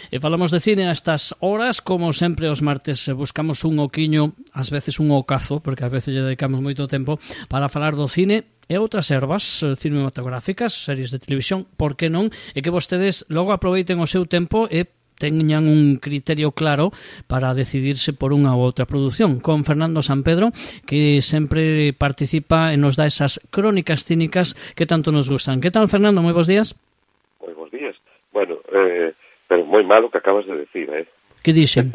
E falamos de cine a estas horas, como sempre os martes buscamos un oquiño, ás veces un ocazo, porque ás veces lle dedicamos moito tempo, para falar do cine e outras ervas cinematográficas, series de televisión, por que non, e que vostedes logo aproveiten o seu tempo e teñan un criterio claro para decidirse por unha ou outra produción. Con Fernando Sampedro, que sempre participa e nos dá esas crónicas cínicas que tanto nos gustan. Que tal, Fernando? Moi bons días. Moi bons días. Bueno, pero moi malo que acabas de decir, Que dixen?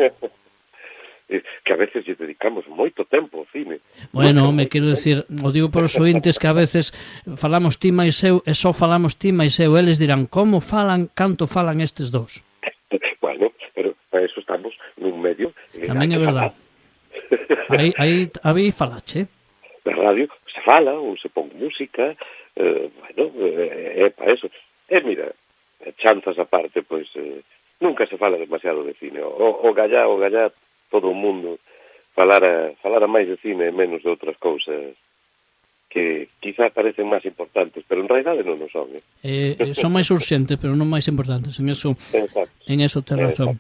Que a veces lle dedicamos moito tempo ao cine. Bueno, me quero decir, o digo por os ointes que a veces falamos ti máis eu e só falamos ti máis eu. Eles dirán, como falan, canto falan estes dous? Bueno, pero para eso estamos nun medio. Tamén é verdade. Aí falache. Na radio se fala ou se pon música, bueno, é para eso. Mira, chanzas aparte, pois nunca se fala demasiado de cine. O gallá, todo o mundo falara máis de cine e menos de outras cousas que quizá parecen máis importantes, pero en realidade non o son. Son máis urxentes, pero non máis importantes. En eso tes razón.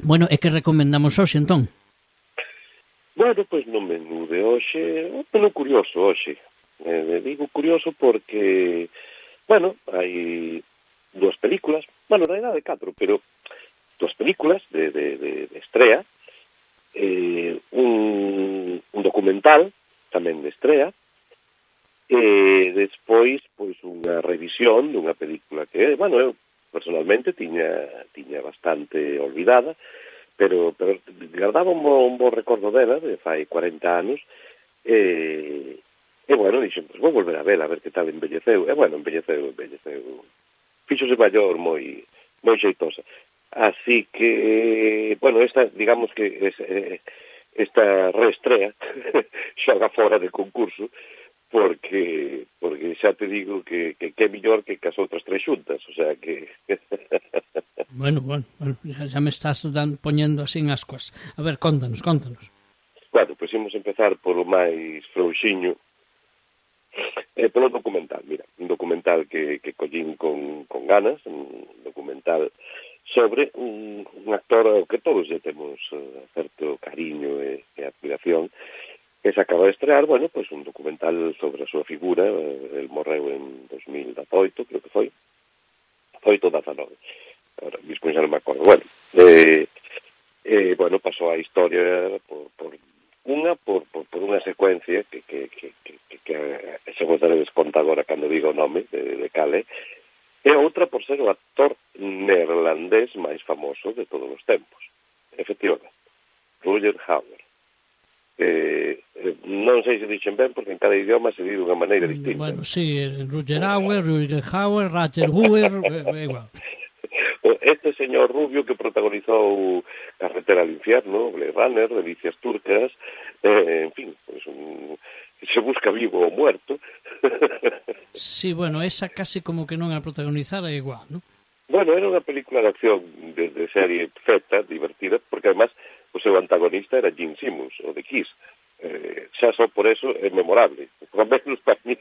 Bueno, e que recomendamos hoxe, entón? Bueno, pois no menú de hoxe, un menú curioso hoxe. Digo curioso porque, bueno, hai dúas películas, bueno, na realidade 4, pero dúas películas de estrea, un documental tamén de estrea, e despois pois unha revisión dunha película que, bueno, eu personalmente tiña bastante olvidada, pero guardaba un bo recordo dela de fai 40 anos, e bueno, dixen, pois vou volver a vela, a ver que tal embelleceu, e bueno, embelleceu, fíxose maior moi xeitosa. Así que, bueno, esta, digamos que esta reestrea xoga fora de concurso, porque xa te digo que é mellor que as outras tres xuntas, o sea que... Bueno, xa me estás poñendo así en ascuas. A ver, contanos. Bueno, pois imos empezar polo máis frouxiño, polo documental, mira, un documental que collín con ganas, un documental sobre un actor ao que todos lle temos certo cariño e admiración, que se acaba de estrear, bueno, pois un documental sobre a súa figura. El morreu en 2018, creo que foi 19, ahora mismo xa non me acordo. Bueno, bueno, pasou a historia por unha secuencia que se vos daredes conta agora cando digo o nome de cale, e outra por ser o actor neerlandés máis famoso de todos os tempos. Efectivamente, Rutger Hauer. Non sei se dixen ben, porque en cada idioma se di dunha maneira distinta. Bueno, sí, Rutger Hauer, Roger Hauer, igual. Este señor rubio que protagonizou Carretera al infierno, Blade Runner, Delicias turcas, en fin, pues se busca vivo ou muerto. Sí, bueno, esa casi como que non a protagonizara igual, ¿no? Bueno, era unha película de acción de serie feta, divertida, porque además o seu antagonista era Gene Simmons, o de Kiss. Xa só por eso é memorable, ao menos para mí.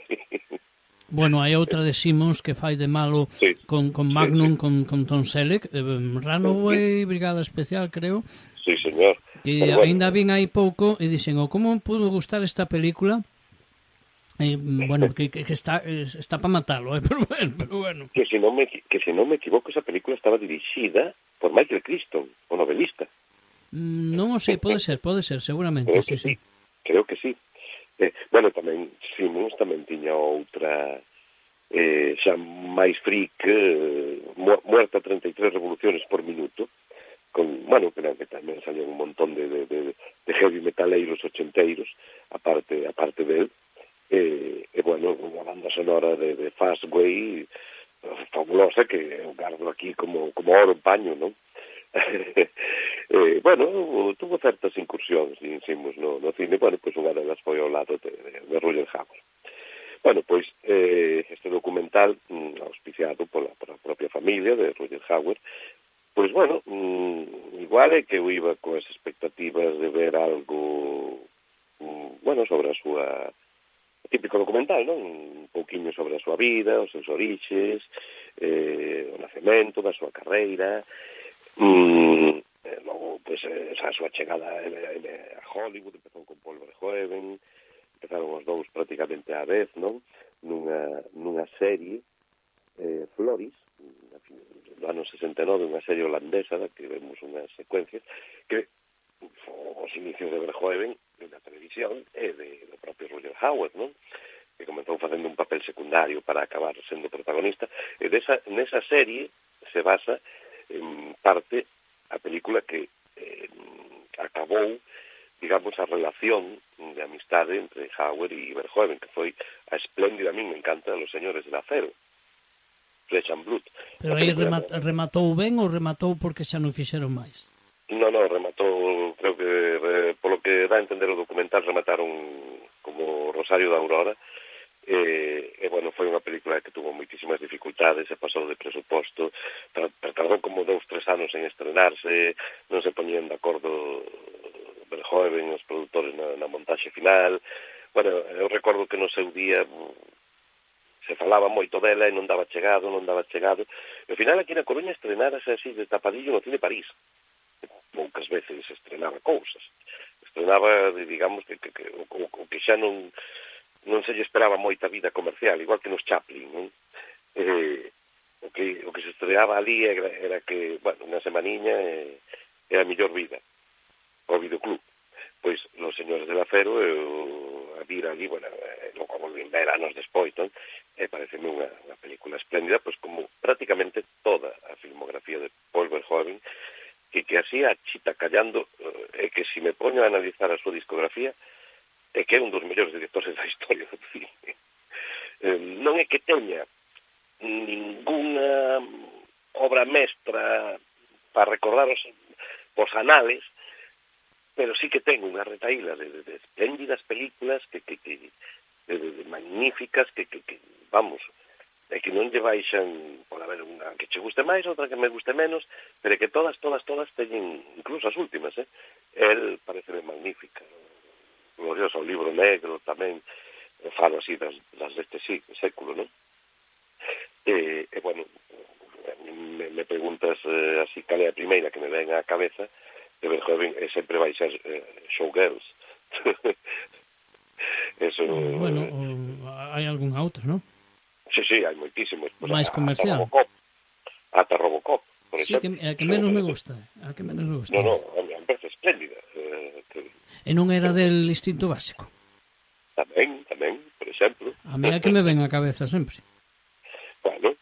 Bueno, hai outra de Simmons que fai de malo, sí, con Magnum, sí. Con Tom Selleck, Runaway, Brigada Especial, creo. Sí, señor. Que bueno, ainda vin aí pouco e dixen, como pudo gustar esta película? Bueno, que está para matalo, pero bueno. Que se non me equivoco, esa película estaba dirixida por Michael Crichton, o novelista. Non o sei, pode ser, seguramente, sí. Creo que sí. Bueno, tamén Simmons tamén tiña outra xa máis freak, Muerta 33 revoluciones por minuto, con, bueno, creo que tamén salió un montón de heavy metaleiros ochenteiros, aparte del, bueno, unha banda sonora de Fastway fabulosa, que eu gardo aquí como oro en paño, non? Bueno, tuvo certas incursións, dicimos, no cine. Bueno, pois unha delas foi ao lado de Rutger Hauer. Bueno, pois este documental, auspiciado pola propia familia de Rutger Hauer, pois bueno, igual é que eu iba coas expectativas de ver algo, bueno, sobre a súa típico documental, non? Un pouquiño sobre a súa vida, os seus orixes, o nacemento da súa carreira. Logo, pois, a súa chegada a Hollywood, empezou con Paul Verhoeven, empezaron os dous prácticamente á vez, non? Nunha serie, Floris, do ano 69, unha serie holandesa, da que vemos unhas secuencias, que os inicios de Verhoeven na televisión e do propio Roger Howard, non? Que comenzou facendo un papel secundario para acabar sendo protagonista, e nesa serie se basa en parte a película que acabou, digamos, a relación de amistade entre Howard e Verhoeven, que foi a espléndida, a mí me encanta, Los Señores del Acero, Flesh and Blood. Pero aí rematou ben ou rematou porque xa non fixeron máis? Non, rematou, creo que polo que dá a entender o documental, remataron como Rosario da Aurora, e bueno, foi unha película que tuvo moitísimas dificultades, se pasou de presuposto, tardou como 2-3 anos en estrenarse, non se poñían de acordo Verhoeven, os produtores na montaxe final. Bueno, eu recordo que no seu día se falaba moito dela e non daba chegado. E ao final aquí na Coruña estrenárase así de tapadillo no Cine París. Poucas veces estrenaba cousas. Estrenaba, digamos, que o que xa non se lle esperaba moita vida comercial, igual que nos Chaplin, non? O que se estreaba ali era que, bueno, unha semaniña era a mellor vida, o videoclub. Pois Los Señores del Acero, a vir ali, bueno, logo volvín ver anos despois, non? E pareceme unha película espléndida, pois como prácticamente toda a filmografía de Paul Verhoeven, que así a chita callando, é que se me poño a analizar a súa discografía, é que é un dos mellores directores da historia do cine. Non é que teña ninguna obra mestra para recordar os anales, pero sí que ten unha retaíla de espléndidas películas que magníficas, que vamos, é que non lle baixan, por haber unha que che guste máis, outra que me guste menos, pero que todas teñen, incluso as últimas, el pareceme magnífica. Glorioso, o Libro Negro tamén, falo así das deste século, non? E bueno, me preguntas así cal é a primeira que me ven á cabeza, de Verhoeven sempre vai ser Showgirls. Eso, bueno, hai algunha outra, non? Sí, hai moitísimos. Pues, máis comercial. Ata Robocop, por exemplo. Sí, a que menos me gusta. No, a mí me parece espléndida. E non era del Instinto Básico? Tamén, por exemplo. A mí é que me ven a cabeza sempre. Bueno,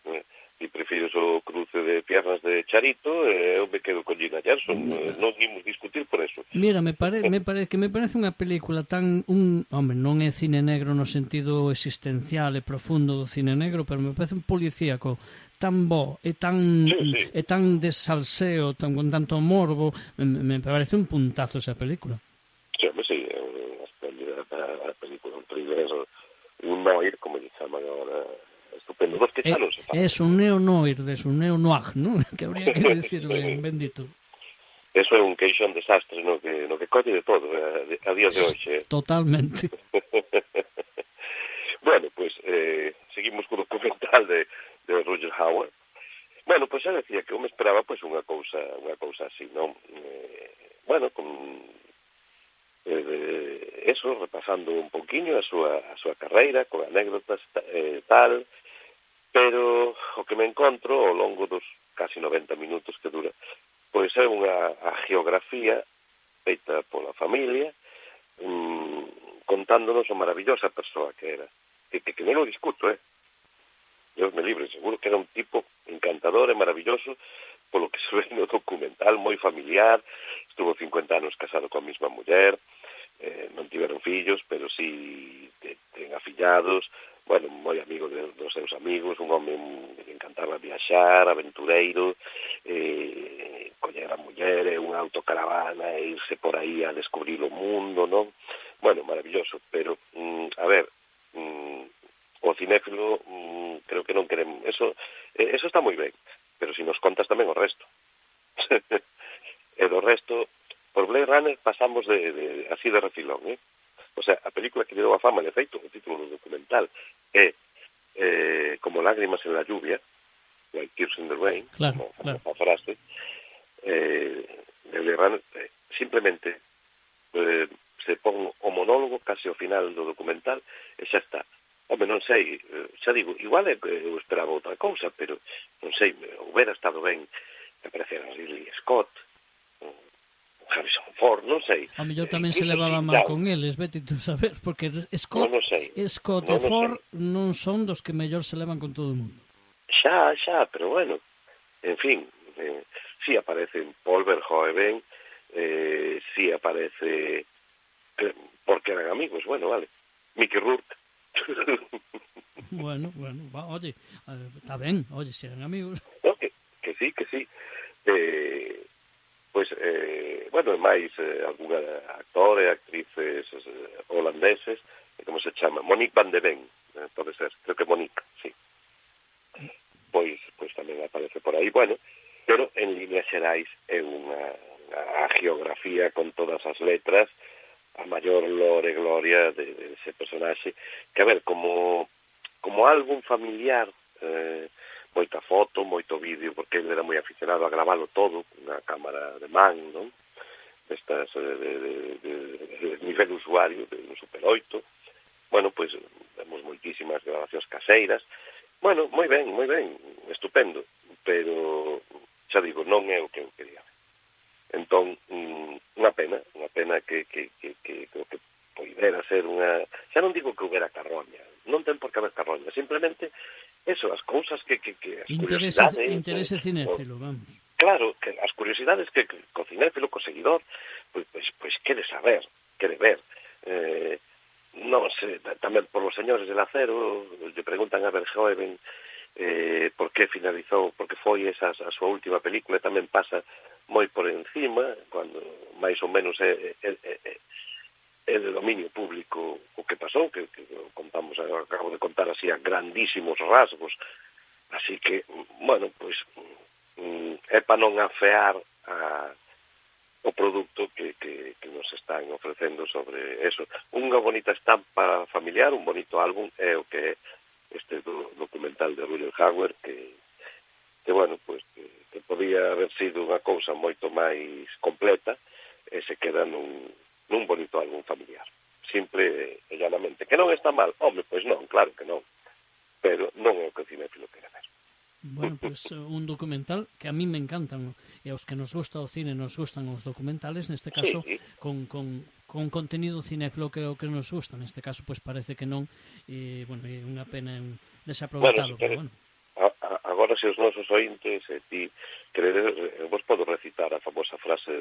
e prefiro o cruce de piernas de Charito, eu me quedo con Gina Gerson, non imos discutir por eso. Mira, me parece unha película tan... Hombre, non é cine negro no sentido existencial e profundo do cine negro, pero me parece un policíaco tan bo e tan de salseo, con tanto morbo, me parece un puntazo esa película. Sí, é unha espléndida película, un thriller, un noir, como lle chaman agora, estupendo. Dos que xa non se fan. É un neo-noir, un neo-noir, non? Que habría que decir bendito. Eso é un queixón desastre, no que colle de todo a día de hoxe. Totalmente. Bueno, pues seguimos co documental de Roger Howard. Bueno, pues xa decía que eu me esperaba pues unha cousa así, non? Bueno, con eso, repasando un poquinho a súa carreira, con anécdotas tal, pero o que me encontro ao longo dos casi 90 minutos que dura, pois é unha geografía feita pola familia, contándonos a maravillosa persoa que era, que non o discuto, Dios me libre, seguro que era un tipo encantador e maravilloso, polo que se ve no documental, moi familiar, estuvo 50 anos casado coa mesma muller, non tiveron fillos, pero sí ten afillados, bueno, moi amigo dos seus amigos, un home que encantaba viaxar, aventureiro, coller a muller e unha autocaravana e irse por aí a descubrir o mundo, non? Bueno, maravilloso, pero, a ver, o cinéfilo creo que non queremos, eso está moi ben, pero si nos contas tamén o resto. E do resto, por Blade Runner pasamos así de refilón, O sea, a película que lle deu a fama, de feito, o título do documental é como lágrimas en la lluvia, like tears in the rain, claro. como a frase, simplemente se pon o monólogo case ao final do documental e xa está. Home, non sei, xa digo, igual é que eu esperaba outra cousa, pero non sei, hubiera estado ben que aparecera Ridley Scott, Harrison Ford, non sei. A mellor tamén se levaba mal con eles, vete tú saber, porque Scott e Ford non son dos que mellor se levan con todo o mundo. Xa, pero bueno, en fin, si aparece Paul Verhoeven, si aparece, porque eran amigos, bueno, vale, Mickey Rourke. Bueno, oye, está ben, oye, se eran amigos. No, que sí. Bueno, máis algún actor e actrices holandeses, como se chama? Monique van de Ven, pode ser, creo que Monique, sí. Pois tamén aparece por aí, bueno, pero en líneas xerais é unha geografía con todas as letras, a maior lore e gloria de ese personaxe, que a ver, como álbum familiar, moita foto, moito vídeo, porque ele era moi aficionado a gravalo todo, unha cámara de man, non? Destas de nivel usuario, de un Super 8. Bueno, pois, vemos moitísimas grabacións caseiras. Bueno, moi ben, estupendo, pero, xa digo, non é o que eu quería. Entón, unha pena que poidera ser unha... Xa non digo que houbera carroña, non ten por que haber carroña, simplemente eso, as cousas que as curiosidades... Interese cinéfilo, vamos. Claro, que as curiosidades que co cinéfilo, co seguidor, pois quere saber, quere ver. Non sei, tamén por os señores del acero, lle preguntan a Verhoeven por que finalizou, porque foi esa a súa última película, e tamén pasa moi por encima, cando máis ou menos é de dominio público o que pasou, que contamos, acabo de contar así a grandísimos rasgos, así que, bueno, pois é para non afear o produto que nos están ofrecendo sobre eso. Unha bonita estampa familiar, un bonito álbum, é o que é este documental de Rutger Hauer, que bueno, pois que podía haber sido unha cousa moito máis completa e se queda nun bonito álbum familiar. Simple e llanamente. Que non está mal? Home, pois non, claro que non. Pero non é o que o cinéfilo quere ver. Bueno, pois un documental que a mí me encantan, e aos que nos gusta o cine nos gustan os documentales, neste caso sí. con contenido cinéfilo que é o que nos gusta, neste caso pois parece que non, e bueno, é unha pena desaproveitalo, pero bueno. Agora, se os nosos ointes ti queredes, vos podo recitar a famosa frase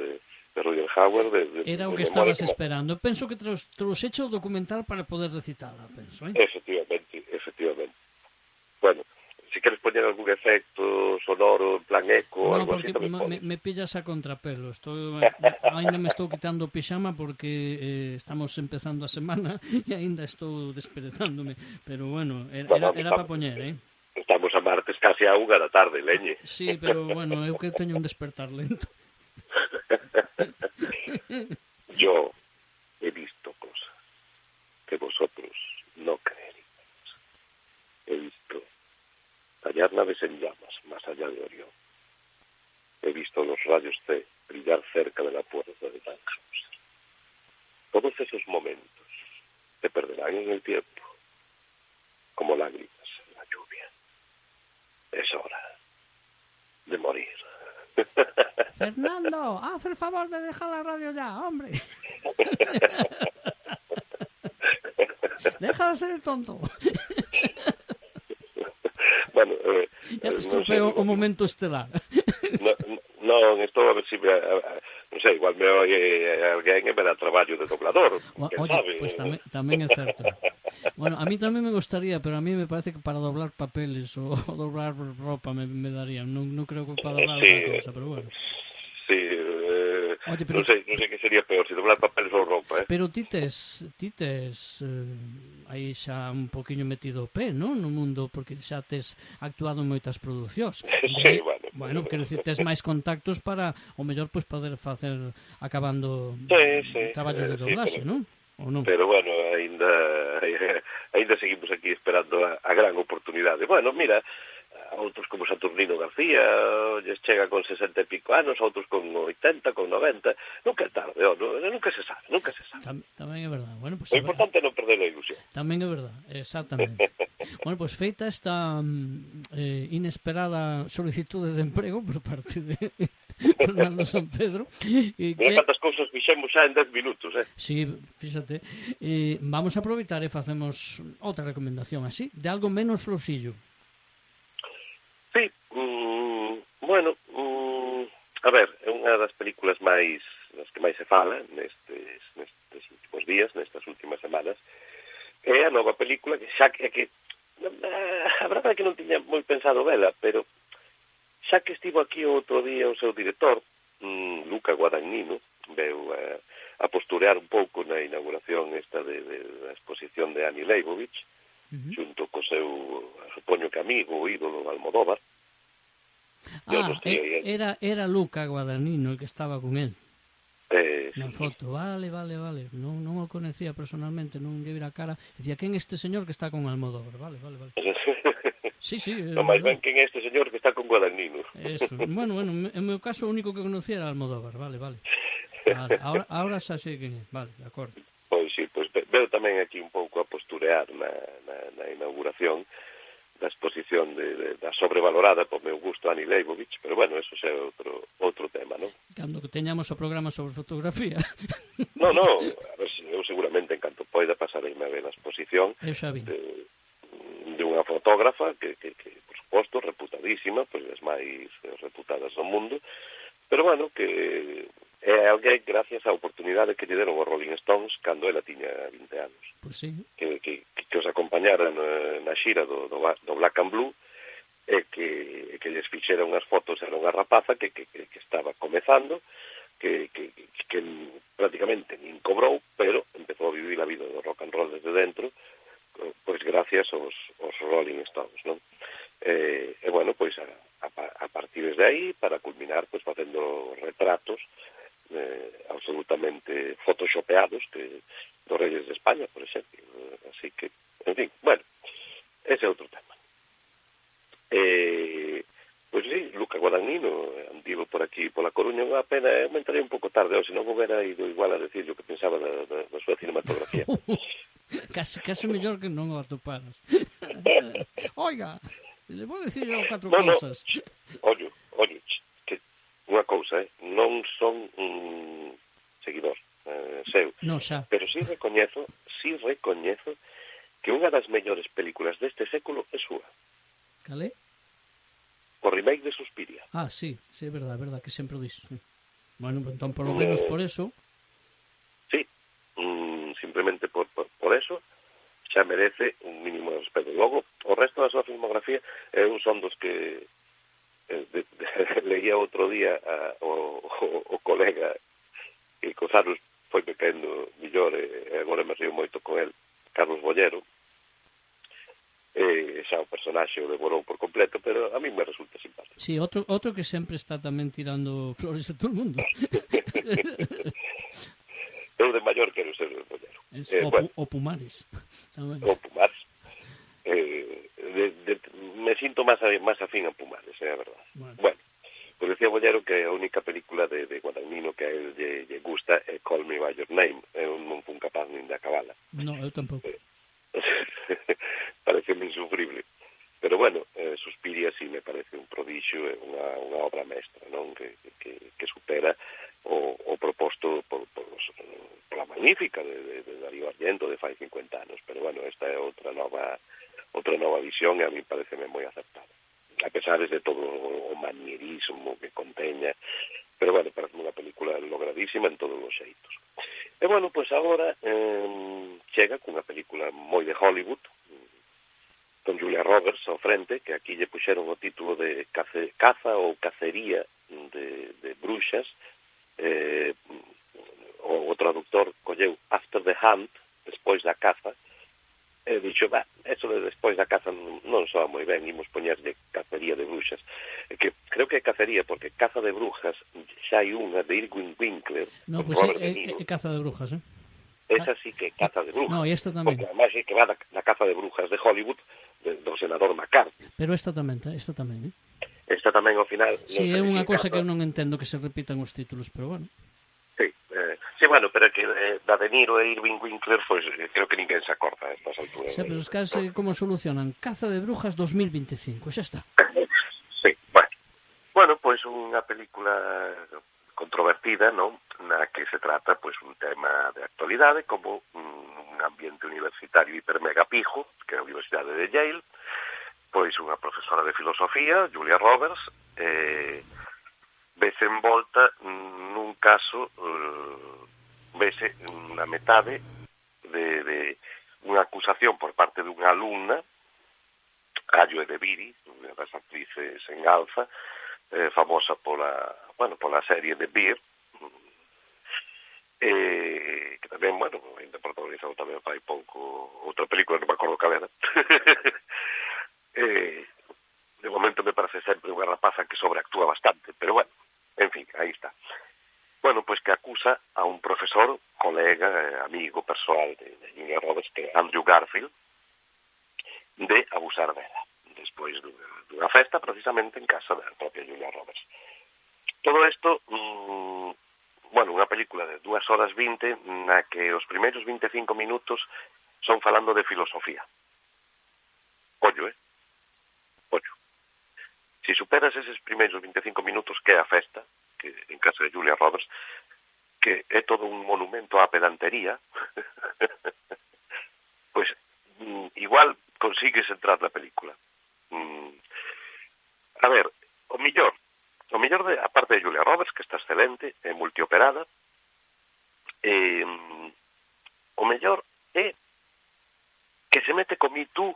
de Rutger Hauer era o que estabas esperando. Penso que trouxeche o documental para poder recitala, penso, Efectivamente. Bueno, se queres poñer algún efecto sonoro, en plan eco, no, algo así, porque me pillas a contrapelo. Ainda me estou quitando o pixama porque estamos empezando a semana e ainda estou desperezándome. Pero bueno, era para poñer, Estamos a martes casi a 1 da tarde, leñe. Sí, pero bueno, eu que teño un despertar lento. Yo he visto cosas que vosotros no creeríais. He visto tallar naves en llamas más allá de Orión. He visto los rayos C brillar cerca de la puerta de Tannhauser. Todos esos momentos se perderán en el tiempo, como lágrimas en la lluvia. Es hora de morir. Fernando, haz el favor de dejar la radio ya, hombre. Deja de ser el tonto. Bueno, ya te estropeo o momento estelar. Non, estou a ver se non sei, igual me oye alguén e me dá traballo de doblador. Oye, pues tamén é certo. Bueno, a mí tamén me gustaría, pero a mí me parece que para doblar papeles o doblar ropa me daría. Non creo que para doblar outra cosa, pero bueno. Sí, oye, pero, non sei que sería peor, se doblar papeles ou roupa, Pero ti tes aí xa un poquinho metido o pé, non? No mundo, porque xa tes actuado en moitas producións. Sí, bueno, quero dicir, tes máis contactos para, o mellor, pois, poder facer acabando traballos de doblaxe, non? Ou non? Pero, bueno, ainda seguimos aquí esperando a gran oportunidade. Bueno, mira, outros como Saturnino García lles chega con 60 e pico anos, outros con 80, con 90, nunca é tarde, nunca se sabe. Tamén é verdade. Bueno, pues, O importante é non perder a ilusión. Tamén é verdade, exactamente. Bueno, pois feita esta inesperada solicitude de emprego por parte de Fernando San Pedro. Mira cantas cousas fixemos xa en 10 minutos, Sí, fíxate. Vamos a aproveitar e facemos outra recomendación así, de algo menos flosillo. Sí, bueno, a ver, é unha das películas das que máis se fala nestes últimos días, nestas últimas semanas, é a nova película que xa que a verdade é que non tiña moi pensado vela, pero xa que estivo aquí outro día o seu director, Luca Guadagnino, veu a posturear un pouco na inauguración esta da exposición de Annie Leibovitz, xunto co seu, supoño que amigo, o ídolo Almodóvar. Era Luca Guadagnino el que estaba con él. Na Sí. foto, vale. Non o conocía personalmente, non lle vira a cara. Dicía, quen é este señor que está con Almodóvar? Vale. Sí. Non máis ben quen é este señor que está con Guadagnino. Eso. Bueno, en meu caso o único que conocía era Almodóvar, vale. Ahora xa sei quen é, vale, de acordo. Pois sí, veo tamén aquí un pouco a posturear na inauguración da exposición da sobrevalorada, por meu gusto, Annie Leibovitz, pero bueno, eso xa é outro tema, non? Cando teñamos o programa sobre fotografía. No, a ver, eu seguramente en canto poida pasarei-me a ver a exposición de unha fotógrafa que, por suposto, reputadísima, pois as máis reputadas do mundo, pero bueno, que é alguén gracias á oportunidade que lle deron os Rolling Stones cando ela tiña 20 anos. Pois sí. Que os acompañaran na xira do Black and Blue e que lles fixera unhas fotos. Era unha rapaza que estaba comezando, que prácticamente nin cobrou, pero empezou a vivir a vida do rock and roll desde dentro, pois gracias aos Rolling Stones, non? E bueno, pois a partir de aí, para culminar, pois facendo retratos absolutamente photoshopeados dos reyes de España, por exemplo. Así que, en fin, bueno, ese é outro tema. Pois sí, Luca Guadagnino andivo por aquí, pola Coruña, unha pena, me entrarei un pouco tarde, ou se non houbera ido igual a decir o que pensaba da súa cinematografía. Case mellor que non o atoparas. Oiga, le vou decir eu 4 cousas. Ollo, que unha cousa, non son un seguidor seu, no, xa. Pero sí recoñezo que unha das mellores películas deste século é súa. Cal é? O remake de Suspiria. Sí, é verdade, que sempre o dis. Bueno, entón, por lo menos por eso. Sí, simplemente por eso xa merece un mínimo de respeto. Logo, o resto da súa filmografía son dos que leía outro día o colega que cos anos foi me caendo millor e agora me río moito con el, Carlos Bollero. Xa o personaxe o devorou por completo, pero a mí me resulta simpático. Sí, outro que sempre está tamén tirando flores a todo o mundo. Eu de maior quero ser o Bollero. O Pumares. O Pumares. Me sinto máis afín a Pumares, é a verdade. Bueno, pues decía Bollero que a única película de Guadagnino que a él lle gusta é Call Me By Your Name. Eu non fui capaz nin de acabala. No, eu tampouco. Pareceme insufrible. Pero bueno, Suspiria sí me parece un prodixio, unha obra mestra, non? Que supera o proposto pola magnífica de Darío Argento de fai 50 anos. Pero bueno, esta é outra nova visión e a mí pareceme moi acertada. A pesar de todo o manierismo que conteña, pero bueno, parece unha película logradísima en todos os xeitos. E bueno, pois agora chega cunha película moi de Hollywood, con Julia Roberts ao frente, que aquí lle puxeron o título de Caza ou Cacería de Bruxas. O traductor colleu After the Hunt, despois da caza, e dixo, eso de despois da caza non soa moi ben, imos poñerlle Cacería de Bruxas. Que creo que é Cacería, porque Caza de Brujas xa hai unha de Irwin Winkler. No, pois é Caza de Brujas, Esa sí que é Caza de Brujas. No, e esta tamén. Porque además é que va da Caza de Brujas de Hollywood do senador McCarthy. Pero esta tamén, Esta tamén ao final... Si, é unha cousa que eu non entendo que se repitan os títulos, pero bueno. Sí, bueno, pero que da De Niro e Irving Winkler, pues creo que ninguén se acorda a estas alturas. Xa, pero os caras como solucionan? Caza de Brujas 2025, xa está. Sí, bueno, pues unha película controvertida, non? Na que se trata, pues, un tema de actualidade como un ambiente universitario hiper mega pijo, que é a Universidade de Yale, pois unha profesora de filosofía, Julia Roberts, vese envolta nun caso, vese na metade de unha acusación por parte dunha alumna, Ayo Edebiri, unha das actrices en alza, famosa pola serie de Beer, que tamén, ainda protagonizado tamén fai pouco outra película, non me acordo cal era. De momento me parece sempre unha rapaza que sobreactúa bastante, pero bueno, en fin, aí está. Bueno, pues que acusa a un profesor, colega, amigo persoal de Julia Roberts, que é Andrew Garfield, de abusar dela, despois dunha festa, precisamente en casa da propia Julia Roberts. Todo isto, unha película de 2 horas 20, na que os primeiros 25 minutos son falando de filosofía. Ollo. Si superas eses primeiros 25 minutos que é a festa, que en casa de Julia Roberts, que é todo un monumento á pedantería, pois igual consigues entrar na película. A ver, o mellor, a parte de Julia Roberts, que está excelente, é multioperada, o mellor é que se mete con Me Too.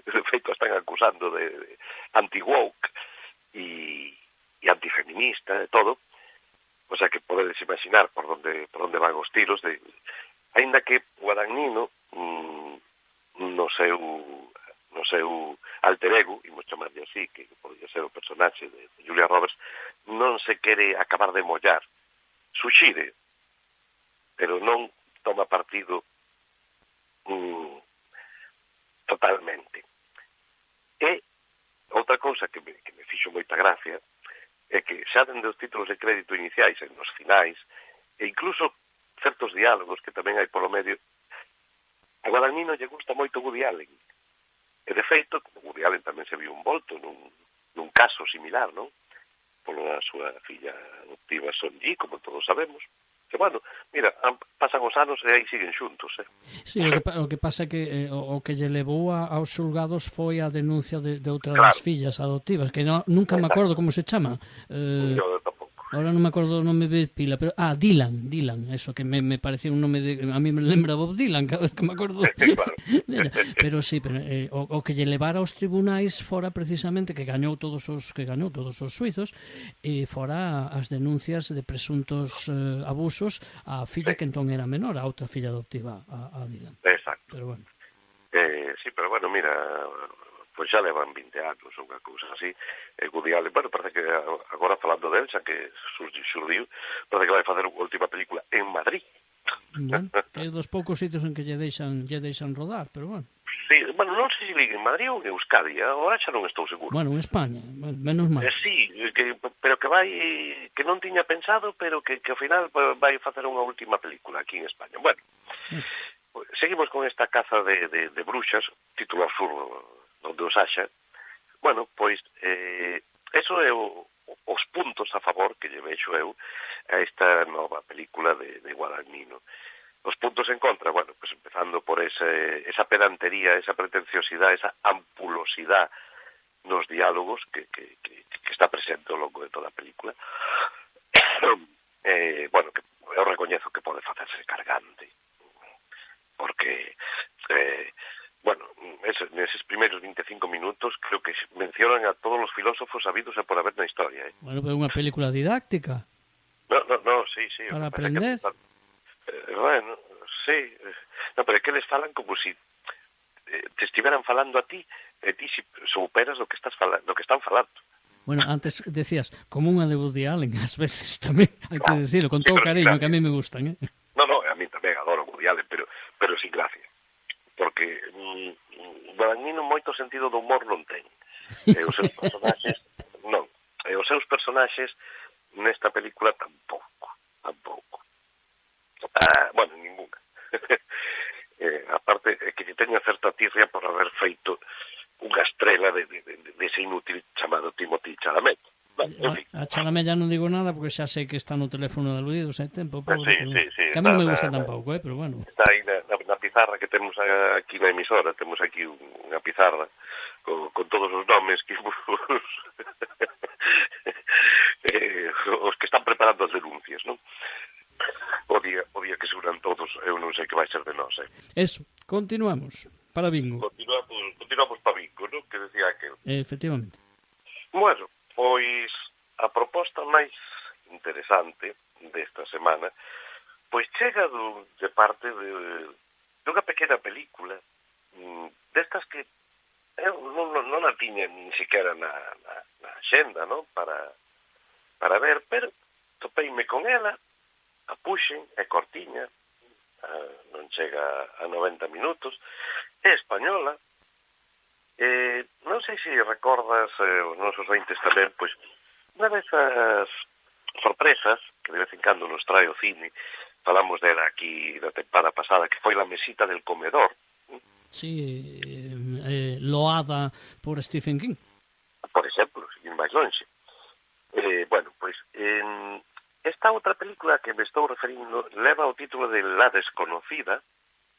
De feito, están acusando de anti-woke e antifeminista e todo. O sea, que podedes imaginar por onde van os tiros. Ainda que Guadagnino, no seu alter ego, imos chamarlle así, que podría ser o personaxe de Julia Roberts, non se quere acabar de mollar. Suxire, pero non toma partido totalmente. E outra cousa que me fixo moita gracia é que xa dende os títulos de crédito iniciais e nos finais, e incluso certos diálogos que tamén hai polo medio, a Guadagnino lle gusta moito Woody Allen. E de feito, Woody Allen tamén se viu envolto nun caso similar, non? Pola súa filla adoptiva Sonji, como todos sabemos. Que, mira, pasan os anos e aí siguen xuntos, Sí, o que pasa é que o que lle levou aos xulgados foi a denuncia de outra das fillas adoptivas, que nunca me acordo como se chama. Eu tampouco. Ahora non me acordo o nome de pila, pero Dylan, eso que me parecía un nome a mí me lembra Bob Dylan cada vez que me acordo. Claro. Pero sí, pero o que lle levara aos tribunais fora precisamente que gañou todos os suizos e fora as denuncias de presuntos abusos á filla que entón era menor, a outra filla adoptiva, a Dylan. Exacto. Pero bueno. Sí, pero mira, pois xa levan 20 anos ou unha cousa así, Woody Allen, parece que agora falando del, xa que xurdiu, parece que vai facer a última película en Madrid. Bueno, que é dos poucos sitios en que lle deixan rodar, pero bueno. Sí, non sei se en Madrid ou en Euskadi, agora xa non estou seguro. Bueno, en España, menos mal. Sí, pero que non tiña pensado, pero que ao final vai facer unha última película aquí en España. Bueno, seguimos con esta caza de bruxas, título absurdo, onde os haxa. Bueno, pois, eso é os puntos a favor que lle vexo eu a esta nova película de Guadagnino. Os puntos en contra, pues empezando por esa pedantería, esa pretenciosidade, esa ampulosidade nos diálogos que está presente ao longo de toda a película. Que eu recoñezo que pode facerse cargante, porque neses primeiros 25 minutos creo que mencionan a todos os filósofos habidos e por haber na historia. Bueno, pero é unha película didáctica. No, sí. Para aprender. Sí. No, pero é que les falan como si te estiveran falando a ti e ti si superas do que están falando. Bueno, antes decías, como unha de Woody Allen, ás veces tamén, hai que decirlo, con todo cariño, que a mí me gustan, No, a mí tamén adoro Woody Allen, pero sin gracia. porque Guadagnino moito sentido do humor non ten. E os seus personaxes non. E os seus personaxes nesta película tampouco. Bueno, ninguna. Aparte, é que lle teño certa tirria por haber feito unha estrela dese inútil chamado Timothy Chalamet. A Chalamet ya non digo nada porque xa sei que está no teléfono de aludidos hai tempo, pobre. Sí, que a mí non me gusta tampouco, pero bueno. Está aí na pizarra que temos aquí na emisora, temos aquí unha pizarra con todos os nomes que os que están preparando as denuncias, non? O día que se unan todos, eu non sei que vai ser de nós, Eso, continuamos para bingo. Continuamos para bingo, non? Que decía aquel. Efectivamente. Bueno, pois a proposta máis interesante desta semana pois chega de parte dunha pequena película destas que eu non a tiña nin sequera na xenda, non? Para ver, pero topeime con ela, a puxen, é cortiña, non chega a 90 minutos, é española. Non sei se recordas os nosos ointes tamén, pois unha desas sorpresas que de vez en cando nos trae o cine, falamos dela aquí da tempada pasada, que foi La mesita del comedor. Sí, loada por Stephen King. Por exemplo, sin máis longe. Bueno, pois esta outra película que me estou referindo leva o título de La desconocida.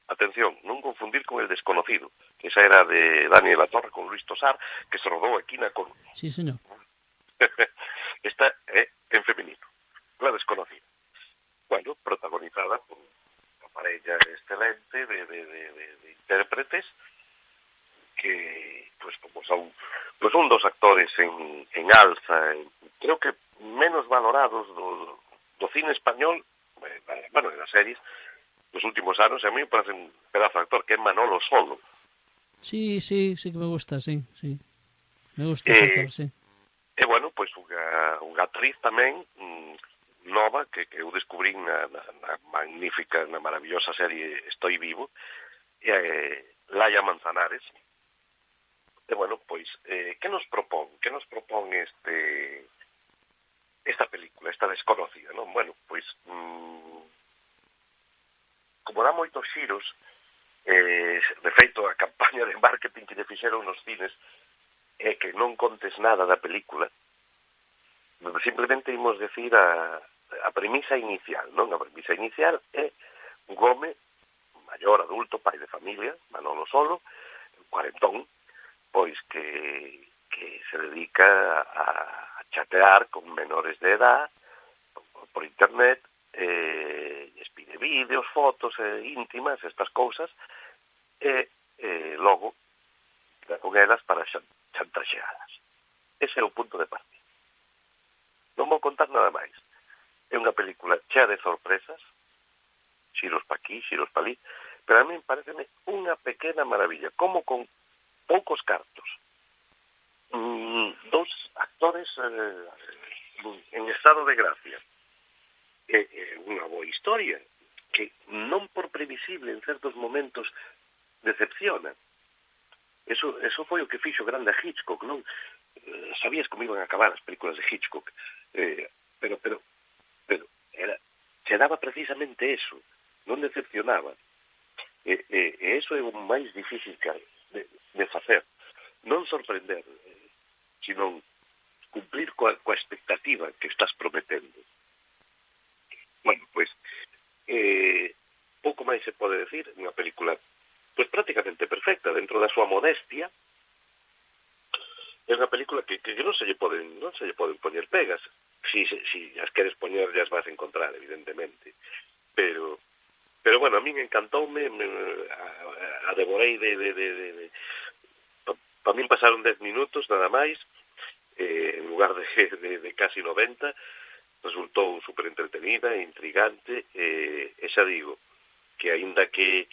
Atención, non confundir con El desconocido, que esa era de Daniel Latorre con Luis Tosar, que se rodou aquí na Coruña. Sí, señor. Esta é en feminino, La desconocida. Bueno, protagonizada por unha parella excelente de intérpretes que, pues como son un dos actores en alza, creo que menos valorados do cine español, bueno, das series, nos últimos anos, a mí me parece un pedazo de actor, que é Manolo Solo. Sí, que me gusta, sí. Me gusta ese actor, sí. E, bueno, pois unha actriz tamén nova que eu descubrín na magnífica, na maravillosa serie Estoy Vivo, Laia Manzanares. E, bueno, pois, que nos propón? Que nos propón esta película, esta desconocida, non? Bueno, pois... como dá moitos xiros, de feito a campaña de marketing que lle fixeron nos cines é que non contes nada da película, simplemente imos decir a premisa inicial, non? A premisa inicial é un home maior, adulto, pai de familia, Manolo Solo, cuarentón, pois que se dedica a chatear con menores de edad por internet, lles pide vídeos, fotos íntimas, estas cousas, e logo dá con elas para chantaxeadas. Ese é o punto de partida. Non vou contar nada máis. É unha película chea de sorpresas, xiros pa aquí, xiros pa ali, pero a mí pareceme unha pequena maravilla, como con poucos cartos. Dos actores en estado de gracia. Unha boa historia que non por previsible en certos momentos decepciona. Eso foi o que fixo grande a Hitchcock, non? Sabías como iban a acabar as películas de Hitchcock, pero se daba precisamente eso, non decepcionaba. E eso é o máis difícil de facer, non sorprender, sino cumplir coa expectativa que estás prometendo. Bueno, pois, pouco máis se pode decir, unha película pois prácticamente perfecta dentro da súa modestia. É unha película que non se lle poden poñer pegas. Si as queres poñer, as vas a encontrar, evidentemente. Pero bueno, a min encantoume, a devorei para min pasaron 10 minutos, nada máis, en lugar de casi 90, resultou super entretenida, intrigante, e xa digo, que aínda que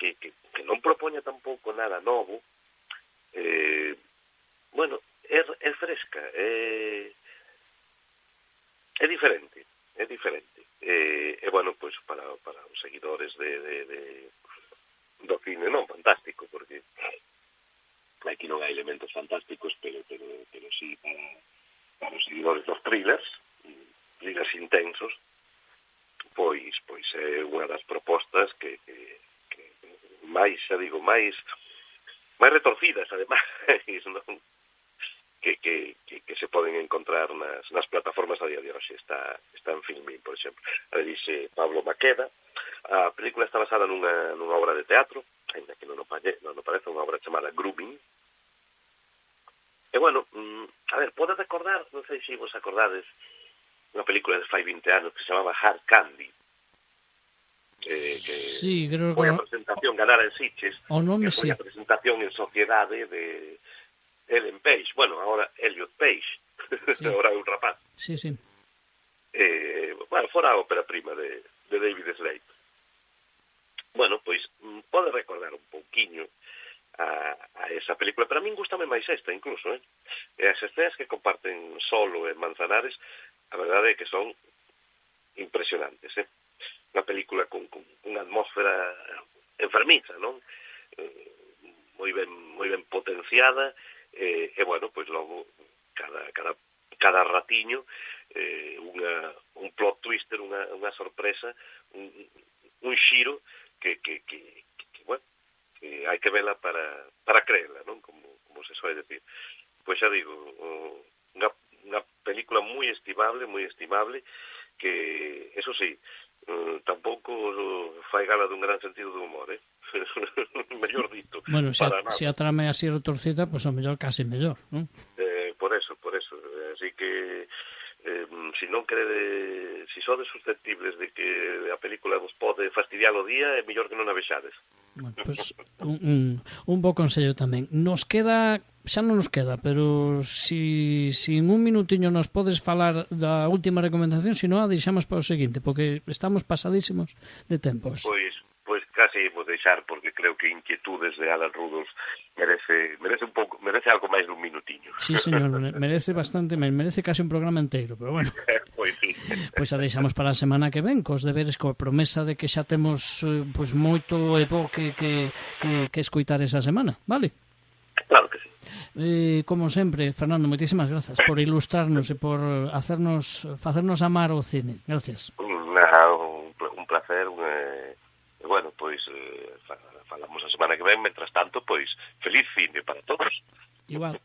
non propoña tampouco nada novo, bueno, é fresca, é diferente, e bueno, pois para os seguidores do cine, non fantástico, porque aquí non hai elementos fantásticos, pero sí para os seguidores dos thrillers intensos, pois é unha das propostas que máis, xa digo, máis retorcidas, ademais, non? Que se poden encontrar nas plataformas a día de hoxe. Está en Filmin, por exemplo. A dice Pablo Maqueda. A película está basada nunha obra de teatro, ainda que non parece, unha obra chamada Grooming. E, bueno, a ver, pode recordar, non sei se vos acordades, unha película de fai 20 anos que se chamaba Hard Candy. Sí, creo que... Foi a presentación ganada en Sitges, que foi a presentación en sociedade de Ellen Page, bueno, ahora Elliot Page, sí. Ahora é un rapaz. Sí. Bueno, fora a ópera prima de David Slade. Bueno, pois, pode recordar un pouquiño a esa película, pero a min gustame máis esta, incluso, E as escenas que comparten Solo e Manzanares, a verdade é que son impresionantes, Unha película con unha atmósfera enfermiza, non? Moi ben potenciada, e bueno, pois logo cada ratiño un plot twister, unha sorpresa, un xiro que bueno, que hai que vela para creerla, non? Como se soe decir. Pois xa digo, unha película moi estimable, que, eso sí, tampouco fai gala dun gran sentido de humor, mellor dito. Bueno, se a trama é así retorcida, pois o mellor casi mellor, non? Por eso, así que si non crede, si sodes susceptibles de que a película vos pode fastidiar o día, é mellor que non a vexades. Bueno, pois un bo consello tamén. Xa non nos queda, pero si en un minutiño nos podes falar da última recomendación, se non a deixamos para o seguinte, porque estamos pasadísimos de tempos. Pois casi imos deixar, porque creo que Inquietudes de Alan Rudolph merece algo máis dun minutiño. Sí, señor, merece bastante, merece casi un programa inteiro, pero bueno. Pois sí. Pois a deixamos para a semana que ven, cos deberes, coa promesa de que xa temos pois moito e bo que escoitar esa semana, vale? Claro que sí. Como sempre, Fernando, moitísimas grazas por ilustrarnos e por facernos amar o cine. Gracias. Un placer, bueno, pois falamos a semana que ven, mentras tanto, pois feliz cine para todos. Igual.